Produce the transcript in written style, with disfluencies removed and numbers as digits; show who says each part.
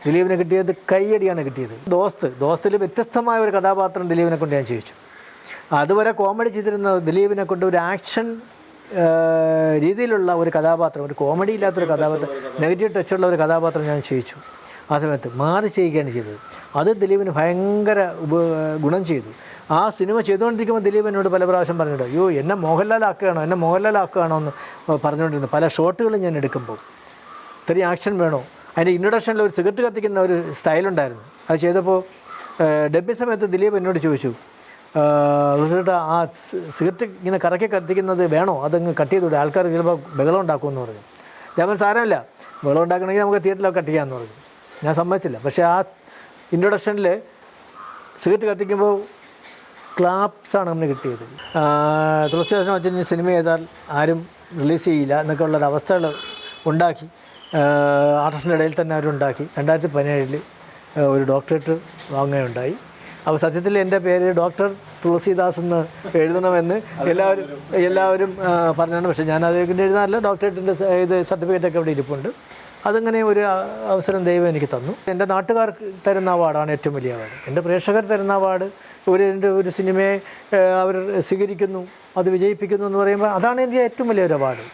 Speaker 1: ദിലീപിന് കിട്ടിയത് കയ്യടിയാണ് കിട്ടിയത്. ദോസ്തിൽ വ്യത്യസ്തമായ ഒരു കഥാപാത്രം ദിലീപിനെ കൊണ്ട് ഞാൻ ചെയ്യിച്ചു. അതുവരെ കോമഡി ചെയ്തിരുന്ന ദിലീപിനെ കൊണ്ട് ഒരു ആക്ഷൻ രീതിയിലുള്ള ഒരു കഥാപാത്രം, ഒരു കോമഡി ഇല്ലാത്തൊരു കഥാപാത്രം, നെഗറ്റീവ് ടച്ചുള്ള ഒരു കഥാപാത്രം ഞാൻ ചെയ്യിച്ചു. ആ സമയത്ത് മാറി ചെയ്യുകയാണ് ചെയ്തത്. അത് ദിലീപിന് ഭയങ്കര ഗുണം ചെയ്തു. ആ സിനിമ ചെയ്തുകൊണ്ടിരിക്കുമ്പോൾ ദിലീപ് എന്നോട് പല പ്രാവശ്യം പറഞ്ഞിട്ട്, അയ്യോ എന്നെ മോഹൻലാലാക്കുകയാണോ എന്ന് പറഞ്ഞുകൊണ്ടിരുന്നു. പല ഷോട്ടുകളും ഞാൻ എടുക്കുമ്പോൾ ഇത്രയും ആക്ഷൻ വേണോ. അതിൻ്റെ ഇൻട്രൊഡക്ഷനിൽ ഒരു സിഗരറ്റ് കത്തിക്കുന്ന ഒരു സ്റ്റൈലുണ്ടായിരുന്നു. അത് ചെയ്തപ്പോൾ ഡബ്ബിങ് സമയത്ത് ദിലീപ് എന്നോട് ചോദിച്ചു, ചേട്ടാ ആ സിഗരറ്റ് ഇങ്ങനെ കറക്കി കത്തിക്കുന്നത് വേണോ, അതങ്ങ് കട്ട് ചെയ്തുകൂടെ, ആൾക്കാർ ചിലപ്പോൾ ബഹളം ഉണ്ടാക്കുമെന്ന് പറഞ്ഞു. ഞാൻ സാരമില്ല, ബഹളം ഉണ്ടാക്കണമെങ്കിൽ നമുക്ക് തിയേറ്ററിലൊക്കെ കട്ട് ചെയ്യാമെന്ന് പറഞ്ഞു. ഞാൻ സമ്മതിച്ചില്ല. പക്ഷേ ആ ഇൻട്രൊഡക്ഷനിൽ സിഗരറ്റ് കത്തിക്കുമ്പോൾ ക്ലാപ്സാണ് നമുക്ക് കിട്ടിയത്. തുളസിദാസൻ അച്ഛൻ സിനിമ ചെയ്താൽ ആരും റിലീസ് ചെയ്യില്ല എന്നൊക്കെ ഉള്ളൊരവസ്ഥകൾ ഉണ്ടാക്കി. ആർട്ടിസ്റ്റിൻ്റെ ഇടയിൽ തന്നെ അവരുണ്ടാക്കി. 2017 ഒരു ഡോക്ടറേറ്റ് വാങ്ങുകയുണ്ടായി. അപ്പോൾ സത്യത്തിൽ എൻ്റെ പേര് ഡോക്ടർ തുളസിദാസ് എന്ന് എഴുതണമെന്ന് എല്ലാവരും പറഞ്ഞാണ്. പക്ഷേ ഞാൻ അതിൻ്റെ എഴുതാറില്ല. ഡോക്ടറേറ്റിൻ്റെ ഇത് സർട്ടിഫിക്കറ്റൊക്കെ അവിടെ ഇരിപ്പുണ്ട്. അതങ്ങനെ ഒരു അവസരം ദൈവം എനിക്ക് തന്നു. എൻ്റെ നാട്ടുകാർ തരുന്ന അവാർഡാണ് ഏറ്റവും വലിയ അവാർഡ്. എൻ്റെ പ്രേക്ഷകർ തരുന്ന അവാർഡ്, ഒരു സിനിമയെ അവർ സ്വീകരിക്കുന്നു, അത് വിജയിപ്പിക്കുന്നു എന്ന് പറയുമ്പോൾ അതാണ് എൻ്റെ ഏറ്റവും വലിയൊരു അവാർഡ്.